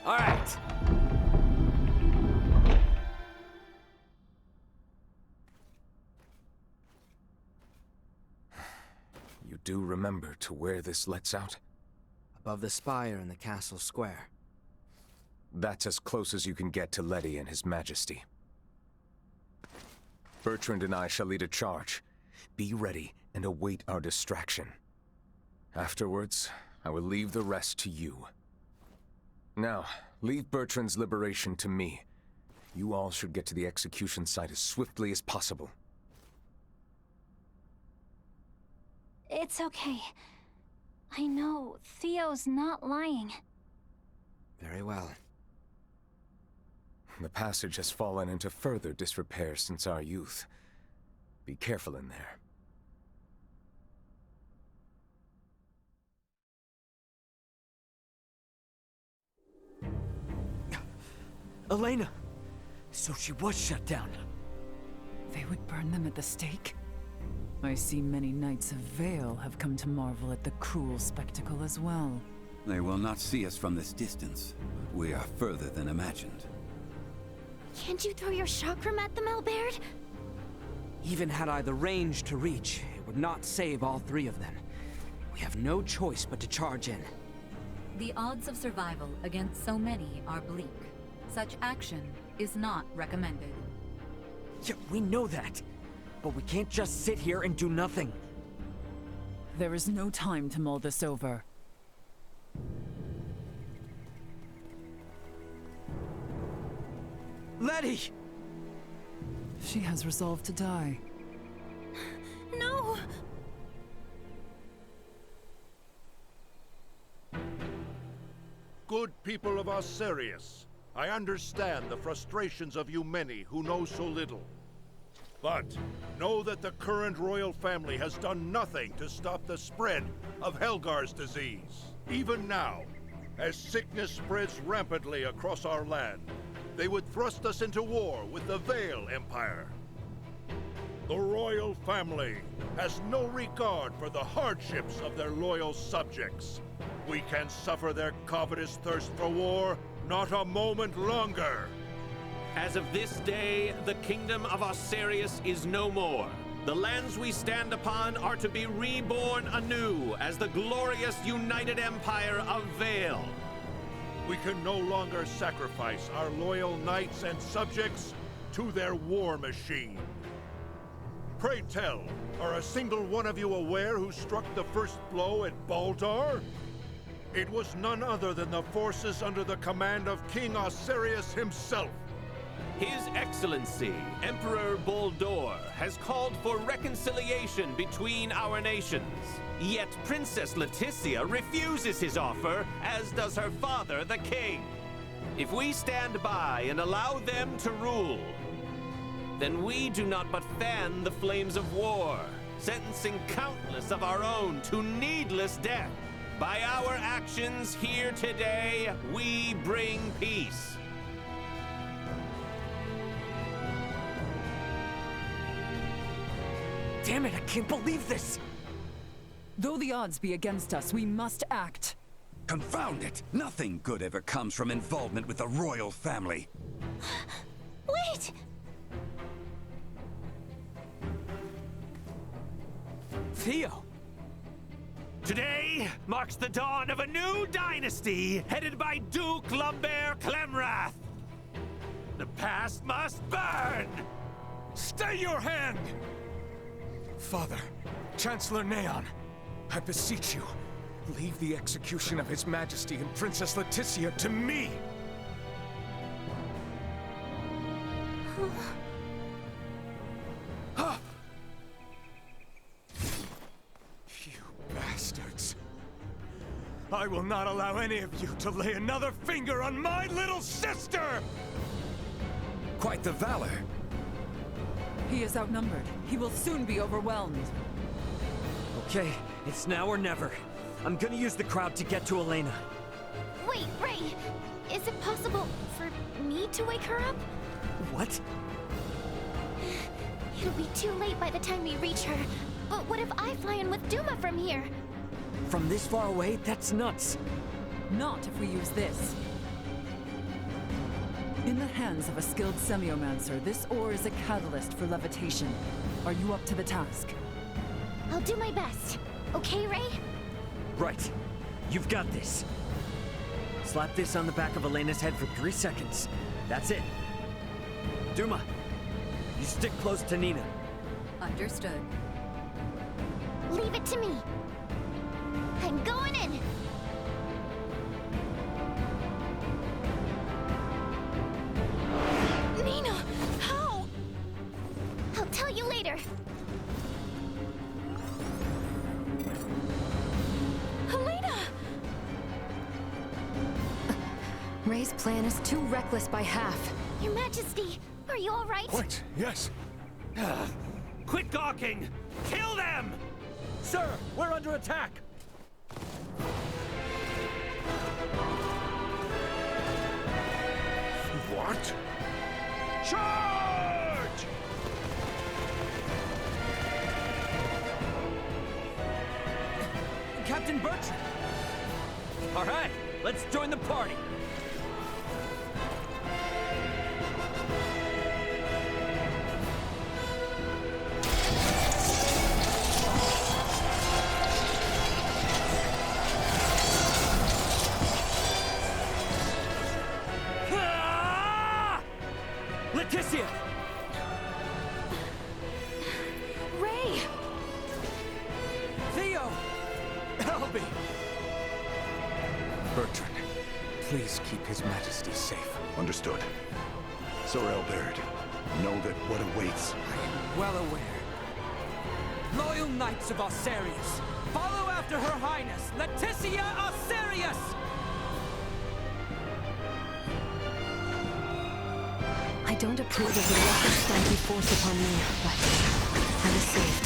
All right. You do remember to where this lets out? Above the spire in the castle square. That's as close as you can get to Letty and His Majesty. Bertrand and I shall lead a charge. Be ready and await our distraction. Afterwards, I will leave the rest to you. Now, leave Bertrand's liberation to me. You all should get to the execution site as swiftly as possible. It's okay. I know Theo's not lying. Very well. The passage has fallen into further disrepair since our youth. Be careful in there. Elena! So she was shut down. They would burn them at the stake? I see many Knights of Vale have come to marvel at the cruel spectacle as well. They will not see us from this distance. We are further than imagined. Can't you throw your chakram at them, Albert? Even had I the range to reach, it would not save all three of them. We have no choice but to charge in. The odds of survival against so many are bleak. Such action is not recommended. Yeah, we know that. But we can't just sit here and do nothing. There is no time to mull this over. Letty! She has resolved to die. No! Good people of Osirius, I understand the frustrations of you many who know so little. But know that the current royal family has done nothing to stop the spread of Helgar's disease. Even now, as sickness spreads rampantly across our land, they would thrust us into war with the Vale Empire. The royal family has no regard for the hardships of their loyal subjects. We can suffer their covetous thirst for war not a moment longer. As of this day, the kingdom of Osirius is no more. The lands we stand upon are to be reborn anew as the glorious united empire of Vale. We can no longer sacrifice our loyal knights and subjects to their war machine. Pray tell, are a single one of you aware who struck the first blow at Baldar? It was none other than the forces under the command of King Osirius himself. His Excellency, Emperor Boldor, has called for reconciliation between our nations. Yet Princess Leticia refuses his offer, as does her father, the king. If we stand by and allow them to rule, then we do not but fan the flames of war, sentencing countless of our own to needless death. By our actions here today, we bring peace. Damn it, I can't believe this! Though the odds be against us, we must act. Confound it! Nothing good ever comes from involvement with the royal family. Wait! Theo! Today marks the dawn of a new dynasty headed by Duke Lambert Clemrath. The past must burn! Stay your hand! Father, Chancellor Neon, I beseech you, leave the execution of His Majesty and Princess Leticia to me! You bastards! I will not allow any of you to lay another finger on my little sister! Quite the valor. He is outnumbered. He will soon be overwhelmed. Okay, it's now or never. I'm gonna use the crowd to get to Elena. Wait, Ray! Is it possible for me to wake her up? What? It'll be too late by the time we reach her. But what if I fly in with Duma from here? From this far away? That's nuts. Not if we use this. In the hands of a skilled semiomancer, this ore is a catalyst for levitation. Are you up to the task? I'll do my best. Okay, Ray? Right. You've got this. Slap this on the back of Elena's head for 3 seconds. That's it. Duma, you stick close to Nina. Understood. Leave it to me. I'm going in. Nina, how? I'll tell you later. Helena! Ray's plan is too reckless by half. Your Majesty, are you all right? Wait, yes. Quit gawking! Kill them! Sir, we're under attack! What? Charge! Captain Bertrand! All right, let's join the party. Leticia! Ray! Theo! Albie! Bertrand, please keep His Majesty safe. Understood. Sorel Baird, know that what awaits. I am well aware. Loyal Knights of Osarius, follow after Her Highness, Leticia Osarius! I don't approve of the reckless stand he forced upon me, but I was saved.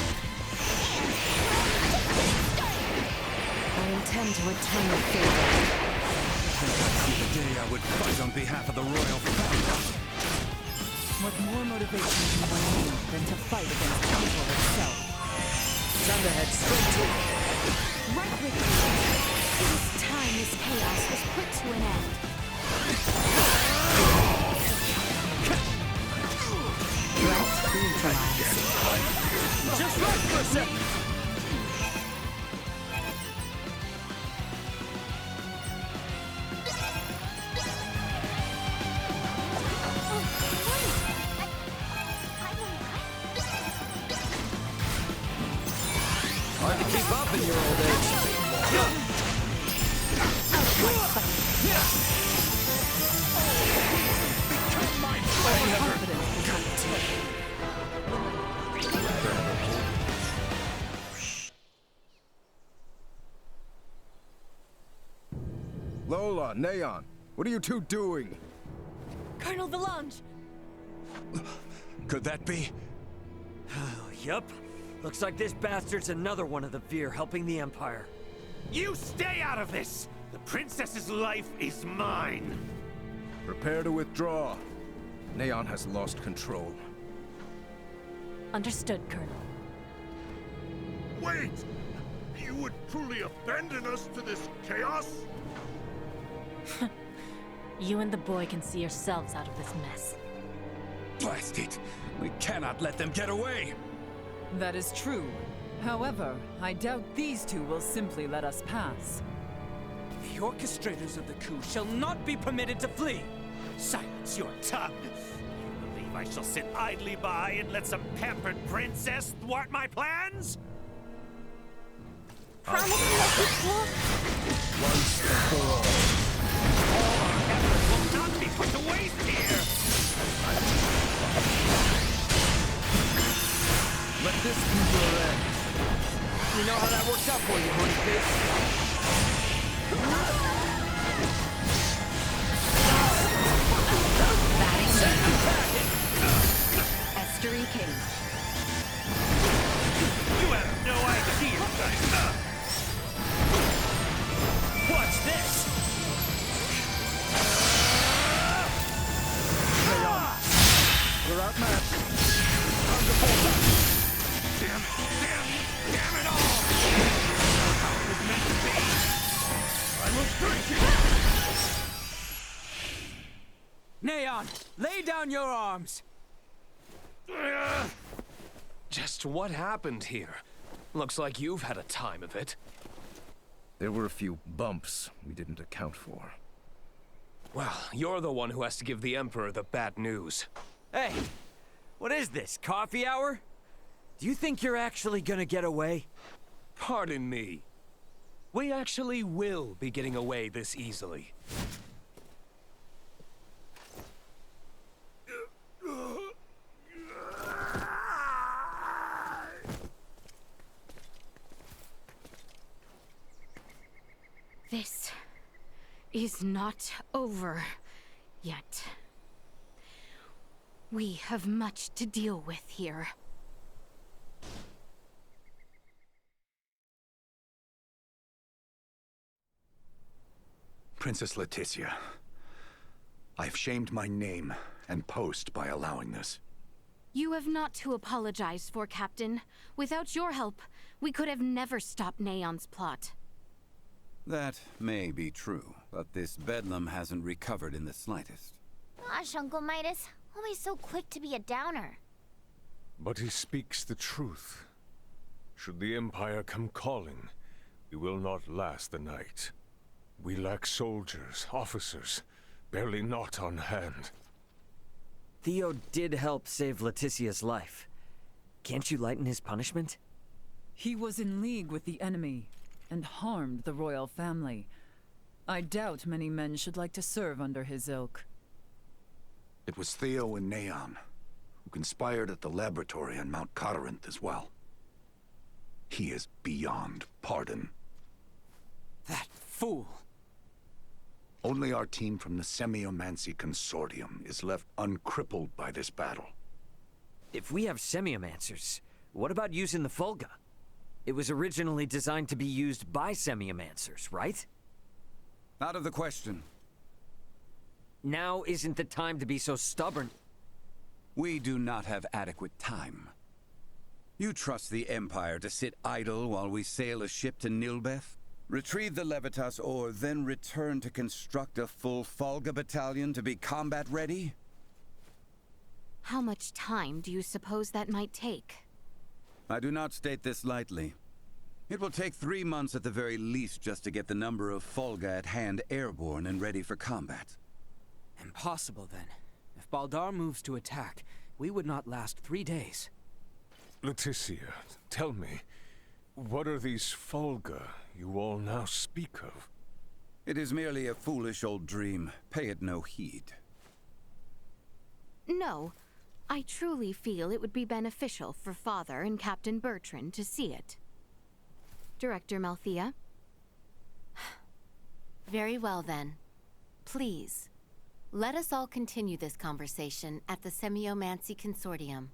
I intend to return the favor. The day I would fight on behalf of the royal family. What more motivation can one need than to fight against the people itself? Time to head straight to it. Right with you. It is time this chaos was put to an end. Just right for a second. Hard to keep up in your old age. Lola, Neon, what are you two doing? Colonel Valange! Could that be? Yup. Looks like this bastard's another one of the Veer helping the Empire. You stay out of this! The princess's life is mine! Prepare to withdraw. Neon has lost control. Understood, Colonel. Wait! You would truly abandon us to this chaos? You and the boy can see yourselves out of this mess. Blast it! We cannot let them get away! That is true. However, I doubt these two will simply let us pass. The orchestrators of the coup shall not be permitted to flee! Silence your tongue! You believe I shall sit idly by and let some pampered princess thwart my plans? Promise me that this will... Once and for all. All our efforts will not be put to waste here! Let this be your end. You know how that works out for you, Honeyface? Estery King. You have no idea, Watch this! You're outmatched. Damn it all! How it was meant to be! I will break Neon, lay down your arms! Just what happened here? Looks like you've had a time of it. There were a few bumps we didn't account for. Well, you're the one who has to give the Emperor the bad news. Hey, what is this, coffee hour? Do you think you're actually gonna get away? Pardon me. We actually will be getting away this easily. This is not over yet. We have much to deal with here. Princess Leticia, I've shamed my name and post by allowing this. You have not to apologize for, Captain. Without your help, we could have never stopped Neon's plot. That may be true, but this bedlam hasn't recovered in the slightest. Gosh, Uncle Midas, always so quick to be a downer. But he speaks the truth. Should the Empire come calling, we will not last the night. We lack soldiers, officers, barely not on hand. Theo did help save Leticia's life. Can't you lighten his punishment? He was in league with the enemy and harmed the royal family. I doubt many men should like to serve under his ilk. It was Theo and Neon, who conspired at the laboratory on Mount Corinth as well. He is beyond pardon. That fool! Only our team from the Semiomancy Consortium is left uncrippled by this battle. If we have semiomancers, what about using the Fulga? It was originally designed to be used by semiomancers, right? Out of the question. Now isn't the time to be so stubborn. We do not have adequate time. You trust the Empire to sit idle while we sail a ship to Nilbeth? Retrieve the Levitas ore, then return to construct a full Fulga battalion to be combat ready? How much time do you suppose that might take? I do not state this lightly. It will take 3 months at the very least just to get the number of Fulga at hand airborne and ready for combat. Impossible, then. If Baldar moves to attack, we would not last 3 days. Leticia, tell me, what are these Fulga you all now speak of? It is merely a foolish old dream. Pay it no heed. No. I truly feel it would be beneficial for Father and Captain Bertrand to see it. Director Malthea? Very well, then. Please, let us all continue this conversation at the Semiomancy Consortium.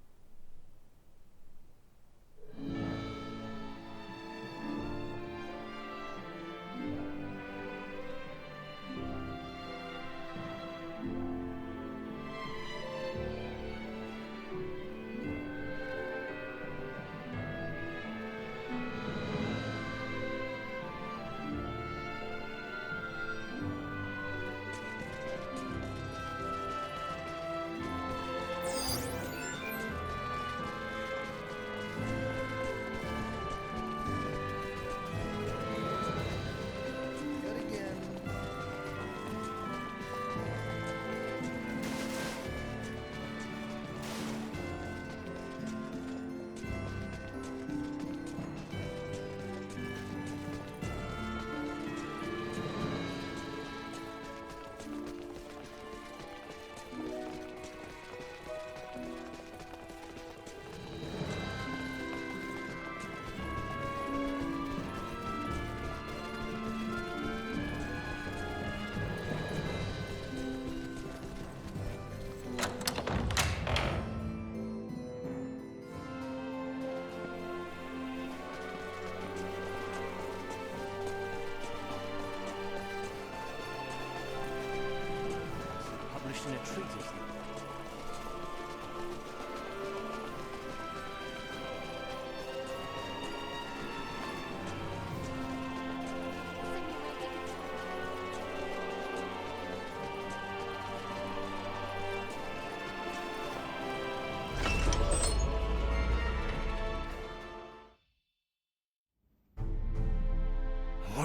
Published in a treatise.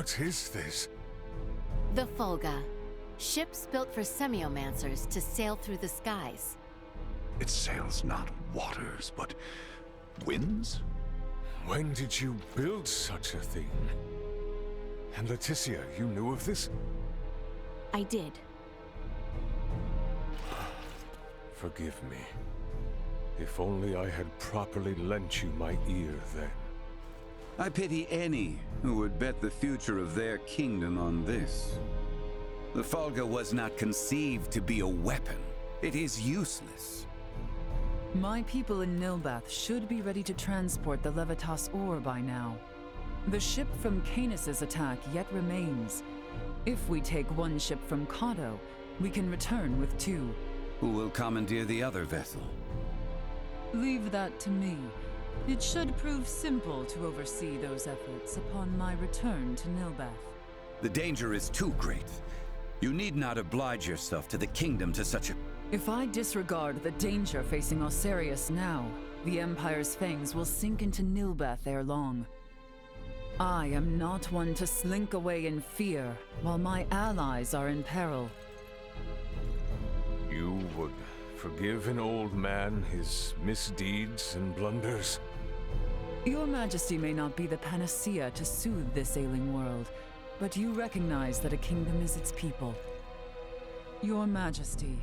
What is this? The Fulga. Ships built for semiomancers to sail through the skies. It sails not waters, but winds? When did you build such a thing? And Leticia, you knew of this? I did. Forgive me. If only I had properly lent you my ear then. I pity any who would bet the future of their kingdom on this. The Fulga was not conceived to be a weapon. It is useless. My people in Nilbeth should be ready to transport the Levitas ore by now. The ship from Canis' attack yet remains. If we take one ship from Kato, we can return with 2. Who will commandeer the other vessel? Leave that to me. It should prove simple to oversee those efforts upon my return to Nilbeth. The danger is too great. You need not oblige yourself to the kingdom to such a... If I disregard the danger facing Osarius now, the Empire's fangs will sink into Nilbeth ere long. I am not one to slink away in fear while my allies are in peril. You would forgive an old man his misdeeds and blunders? Your Majesty may not be the panacea to soothe this ailing world, but you recognize that a kingdom is its people. Your Majesty,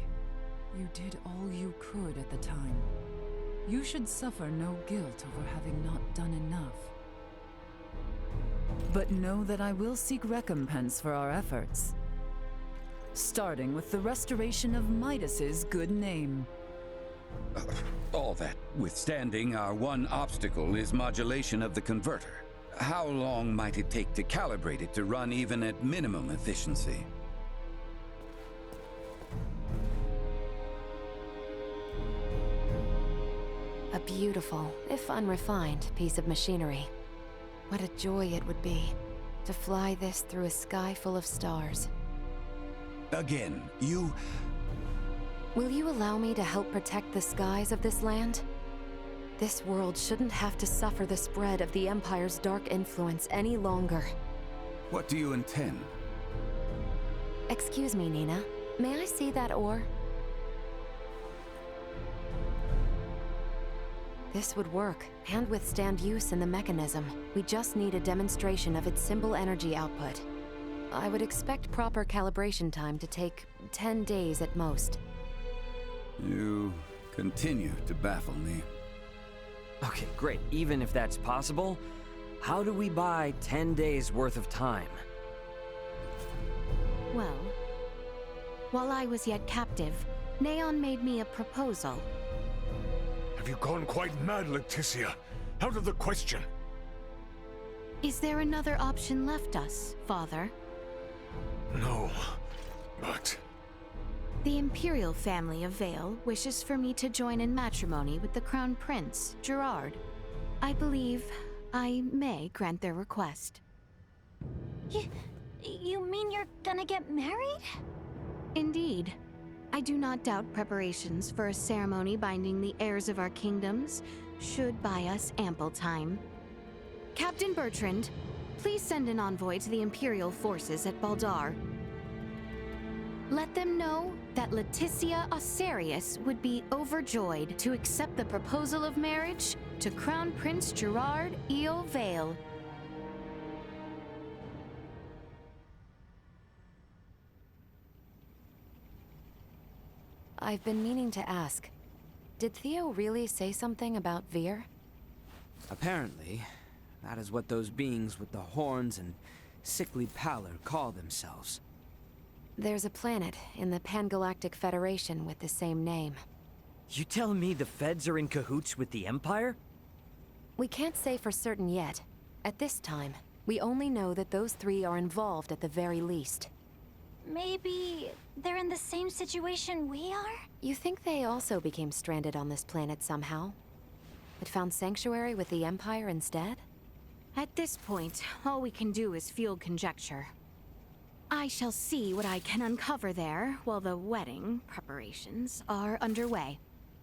you did all you could at the time. You should suffer no guilt over having not done enough. But know that I will seek recompense for our efforts. Starting with the restoration of Midas's good name. All that withstanding, our one obstacle is modulation of the converter. How long might it take to calibrate it to run even at minimum efficiency? A beautiful, if unrefined, piece of machinery. What a joy it would be to fly this through a sky full of stars. Again, you... Will you allow me to help protect the skies of this land? This world shouldn't have to suffer the spread of the Empire's dark influence any longer. What do you intend? Excuse me, Nina. May I see that ore? This would work, and withstand use in the mechanism. We just need a demonstration of its symbol energy output. I would expect proper calibration time to take 10 days at most. You continue to baffle me. Okay, great. Even if that's possible, how do we buy 10 days worth of time? Well, while I was yet captive, Neon made me a proposal. Have you gone quite mad, Leticia? Out of the question. Is there another option left us, Father? No, but... The Imperial family of Vale wishes for me to join in matrimony with the Crown Prince, Gerard. I believe I may grant their request. You mean you're gonna get married? Indeed. I do not doubt preparations for a ceremony binding the heirs of our kingdoms should buy us ample time. Captain Bertrand, please send an envoy to the Imperial forces at Baldar. Let them know that Leticia Osarius would be overjoyed to accept the proposal of marriage to Crown Prince Gerard Eel Vale. I've been meaning to ask. Did Theo really say something about Vir? Apparently, that is what those beings with the horns and sickly pallor call themselves. There's a planet in the Pangalactic Federation with the same name. You telling me the Feds are in cahoots with the Empire? We can't say for certain yet. At this time, we only know that those 3 are involved at the very least. Maybe they're in the same situation we are? You think they also became stranded on this planet somehow? But found sanctuary with the Empire instead? At this point, all we can do is field conjecture. I shall see what I can uncover there while the wedding preparations are underway.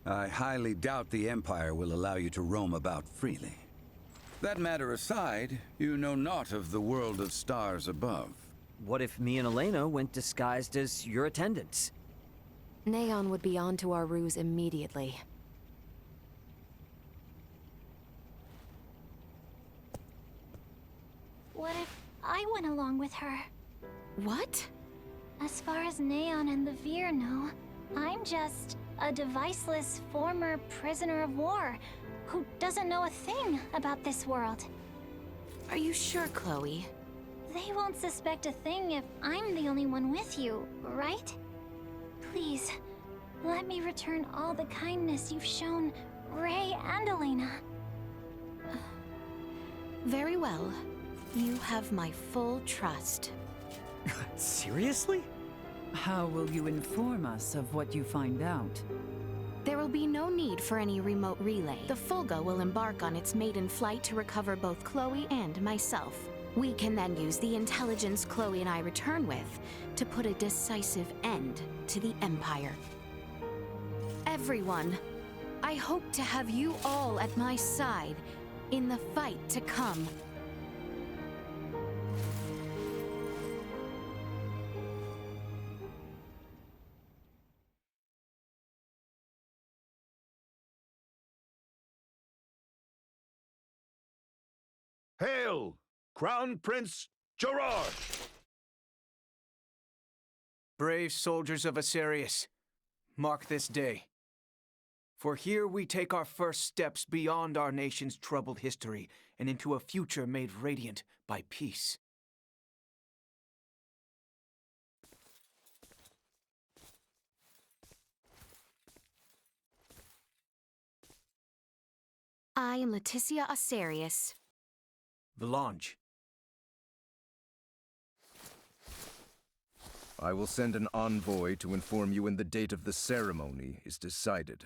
I highly doubt the Empire will allow you to roam about freely. That matter aside, you know naught of the world of stars above. What if me and Elena went disguised as your attendants? Neon would be onto our ruse immediately. What if I went along with her? What? As far as Neon and the Veer know, I'm just a deviceless former prisoner of war who doesn't know a thing about this world. Are you sure, Chloe? They won't suspect a thing if I'm the only one with you, right? Please, let me return all the kindness you've shown Ray and Elena. Very well. You have my full trust. Seriously? How will you inform us of what you find out? There will be no need for any remote relay. The Fulga will embark on its maiden flight to recover both Chloe and myself. We can then use the intelligence Chloe and I return with to put a decisive end to the Empire. Everyone, I hope to have you all at my side in the fight to come. Hail, Crown Prince Gerard! Brave soldiers of Asarius, mark this day. For here we take our first steps beyond our nation's troubled history and into a future made radiant by peace. I am Leticia Asarius. Valange. I will send an envoy to inform you when the date of the ceremony is decided.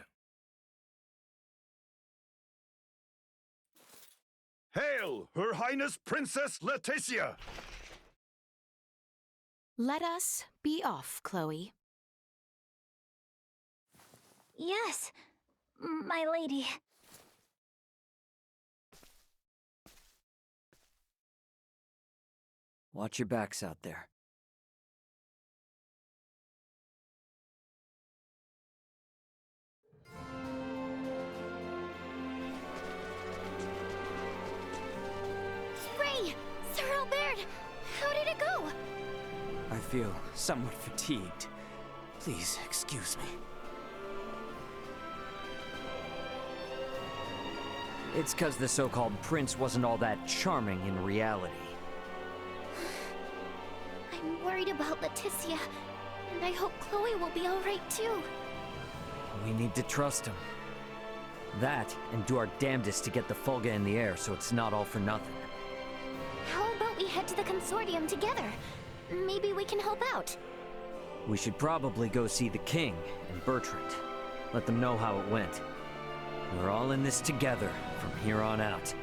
Hail, Her Highness Princess Leticia! Let us be off, Chloe. Yes, my lady. Watch your backs out there. Ray! Sir Albert! How did it go? I feel somewhat fatigued. Please excuse me. It's 'cause the so-called prince wasn't all that charming in reality. I'm worried about Leticia, and I hope Chloe will be alright too. We need to trust him. That, and do our damnedest to get the Fulga in the air so it's not all for nothing. How about we head to the consortium together? Maybe we can help out. We should probably go see the king and Bertrand. Let them know how it went. We're all in this together from here on out.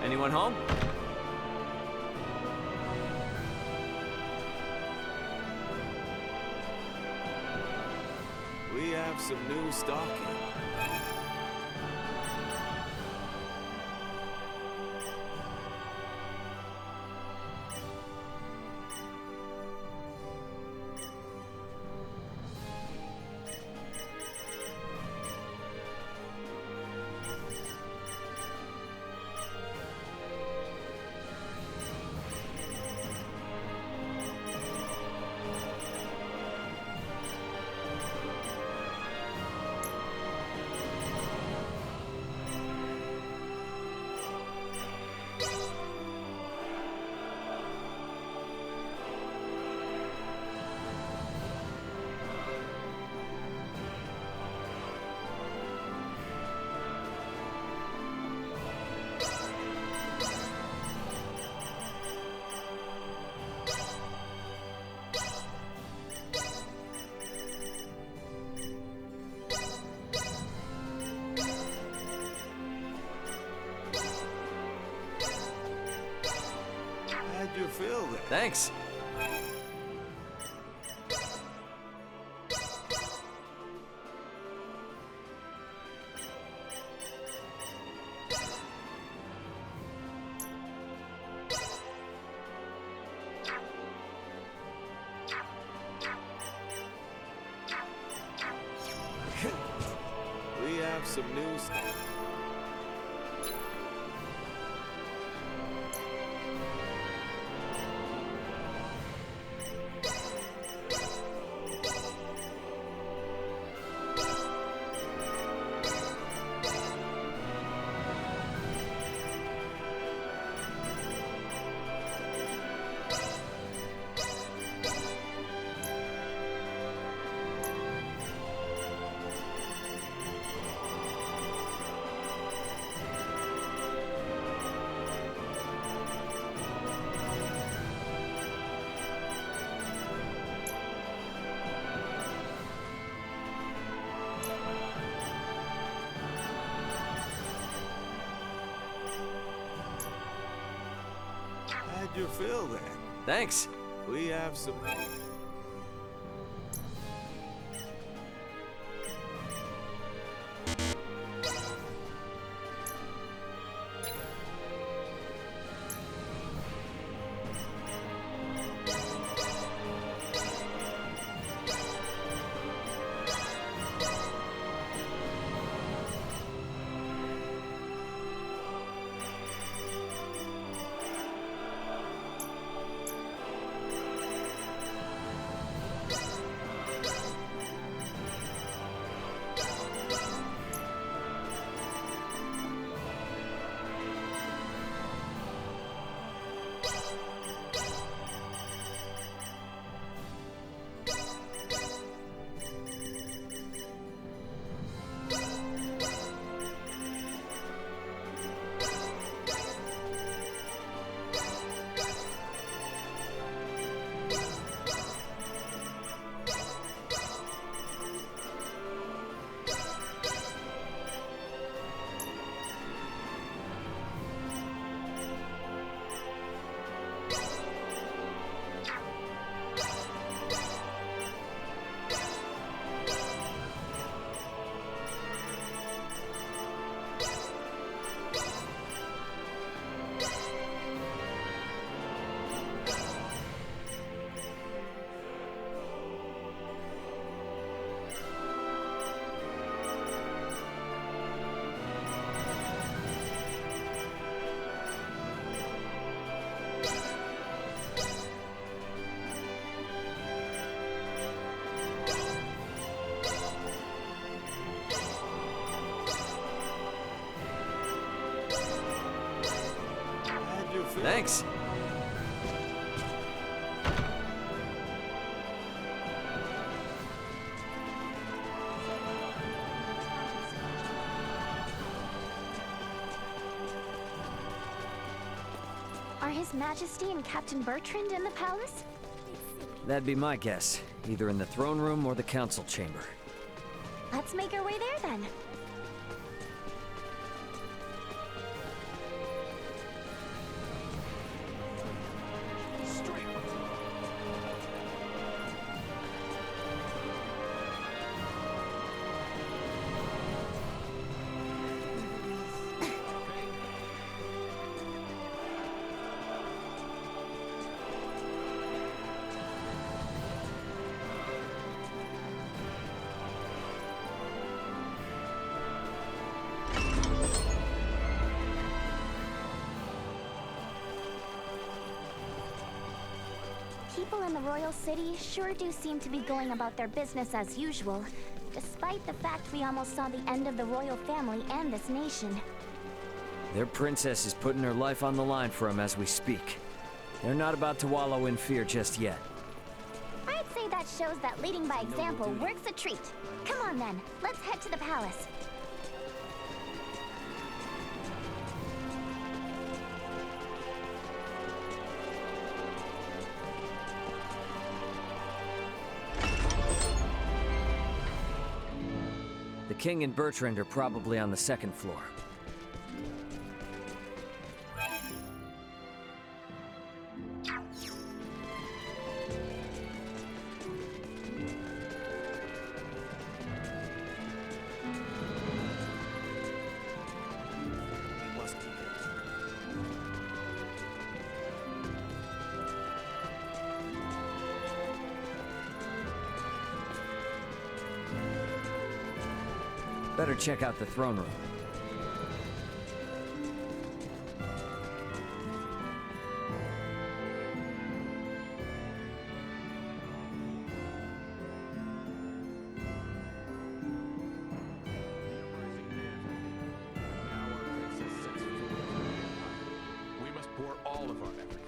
Anyone home? We have some new stock in. Thanks. We have some news. How'd you feel then? Thanks. We have some. Thanks. Are His Majesty and Captain Bertrand in the palace? That'd be my guess. Either in the throne room or the council chamber. Let's make our way there then. People in the Royal City sure do seem to be going about their business as usual, despite the fact we almost saw the end of the royal family and this nation. Their princess is putting her life on the line for them as we speak. They're not about to wallow in fear just yet. I'd say that shows that leading by example works a treat. Come on then, let's head to the palace. The king and Bertrand are probably on the second floor. Better check out the throne room. We must pour all of our effort.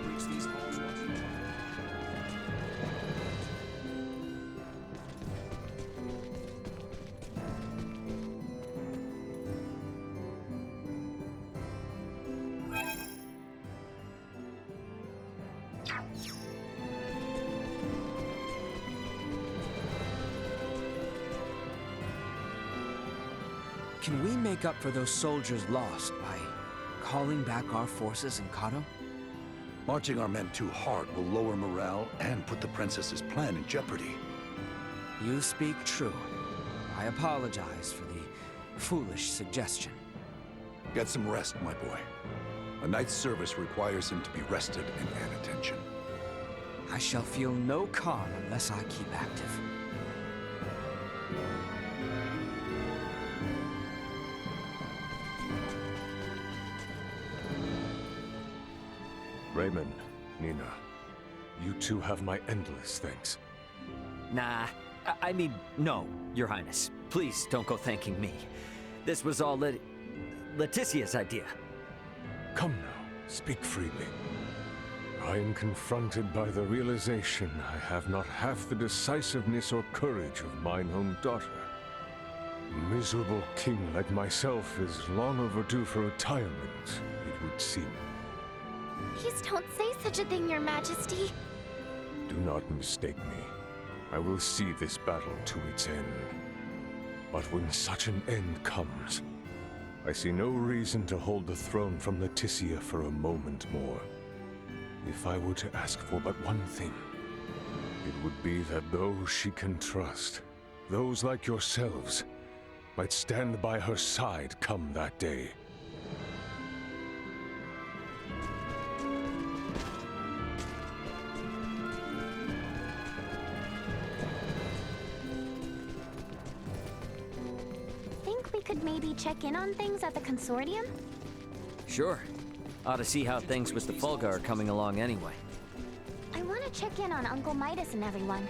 Reach these halls once more. Can we make up for those soldiers lost by calling back our forces in Kato? Marching our men too hard will lower morale and put the princess's plan in jeopardy. You speak true. I apologize for the foolish suggestion. Get some rest, my boy. A knight's service requires him to be rested and at attention. I shall feel no calm unless I keep active. Raymond, Nina, you two have my endless thanks. Nah, I mean, no, Your Highness. Please don't go thanking me. This was all Leticia's idea. Come now, speak freely. I am confronted by the realization I have not half the decisiveness or courage of mine own daughter. A miserable king like myself is long overdue for retirement, it would seem. Please don't say such a thing, Your Majesty. Do not mistake me. I will see this battle to its end. But when such an end comes, I see no reason to hold the throne from Leticia for a moment more. If I were to ask for but one thing, it would be that those she can trust, those like yourselves, might stand by her side come that day. Think we could maybe check in on things at the consortium? Sure. Ought to see how things with the Fulga are coming along anyway. I want to check in on Uncle Midas and everyone.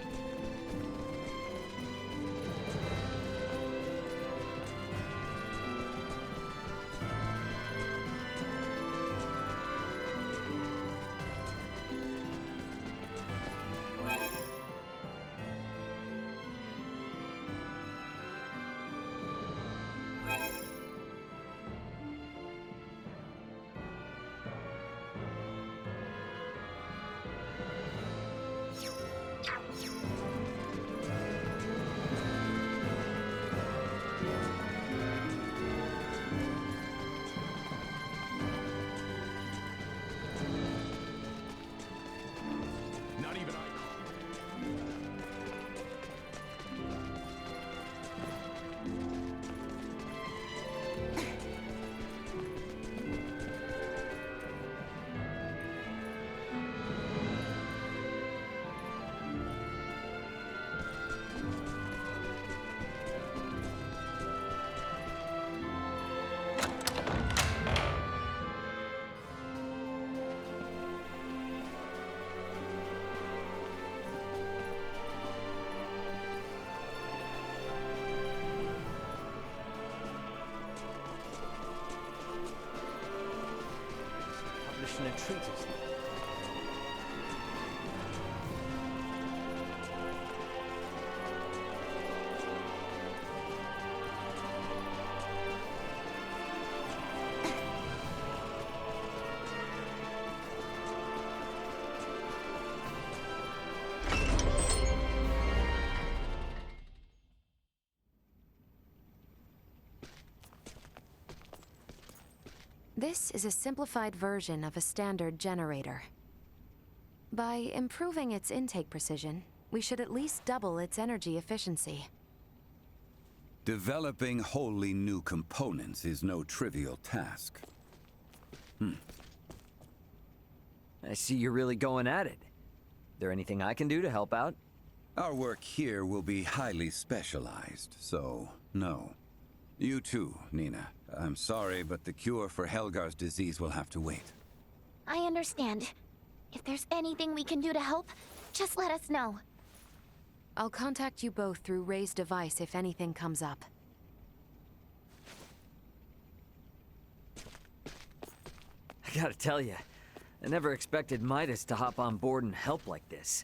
Not even I. Publishing a treatise. This is a simplified version of a standard generator. By improving its intake precision, we should at least double its energy efficiency. Developing wholly new components is no trivial task. I see you're really going at it. There anything I can do to help out? Our work here will be highly specialized, so no. You too, Nina. I'm sorry, but the cure for Helgar's disease will have to wait. I understand. If there's anything we can do to help, just let us know. I'll contact you both through Ray's device if anything comes up. I gotta tell you, I never expected Midas to hop on board and help like this.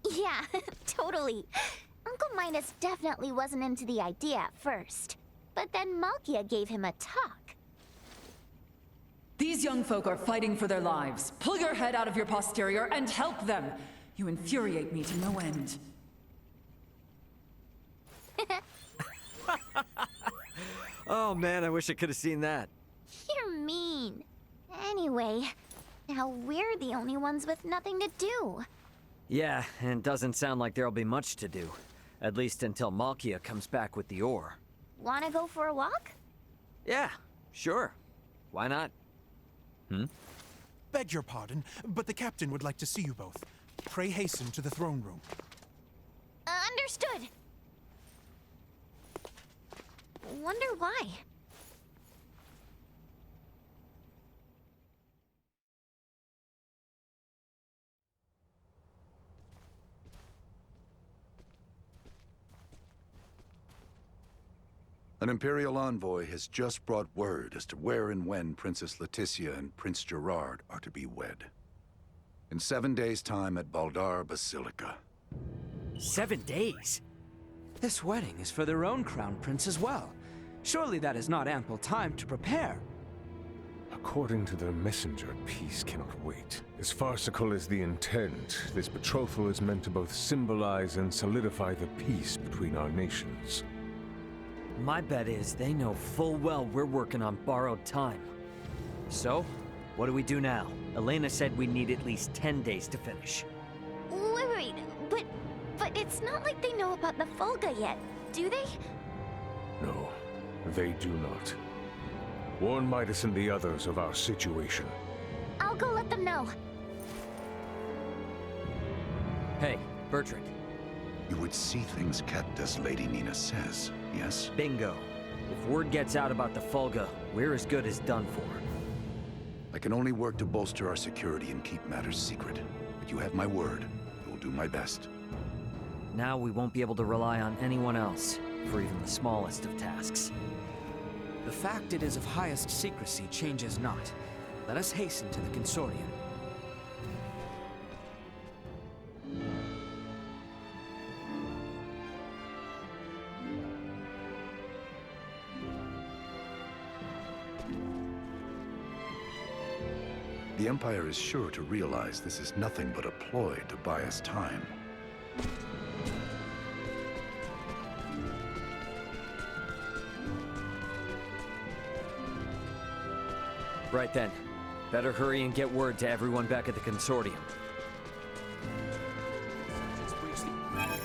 Yeah, totally. Uncle Midas definitely wasn't into the idea at first. But then Malkia gave him a talk. These young folk are fighting for their lives. Pull your head out of your posterior and help them. You infuriate me to no end. Oh man, I wish I could have seen that. You're mean. Anyway, now we're the only ones with nothing to do. Yeah, and it doesn't sound like there'll be much to do. At least until Malkia comes back with the ore. Wanna go for a walk? Yeah, sure. Why not? Beg your pardon, but the captain would like to see you both. Pray hasten to the throne room. Understood. Wonder why. An Imperial envoy has just brought word as to where and when Princess Leticia and Prince Gerard are to be wed. In 7 days' time at Baldar Basilica. 7 days? This wedding is for their own crown prince as well. Surely that is not ample time to prepare. According to their messenger, peace cannot wait. As farcical as the intent, this betrothal is meant to both symbolize and solidify the peace between our nations. My bet is they know full well we're working on borrowed time. So, what do we do now? Elena said we need at least 10 days to finish. Wait, but it's not like they know about the Fulga yet, do they? No, they do not. Warn Midas and the others of our situation. I'll go let them know. Hey, Bertrand. You would see things kept as Lady Nina says, yes? Bingo. If word gets out about the Fulga, we're as good as done for. I can only work to bolster our security and keep matters secret. But you have my word. I will do my best. Now we won't be able to rely on anyone else, for even the smallest of tasks. The fact it is of highest secrecy changes not. Let us hasten to the Consorium. The Empire is sure to realize this is nothing but a ploy to buy us time. Right then. Better hurry and get word to everyone back at the Consortium. Just reach the...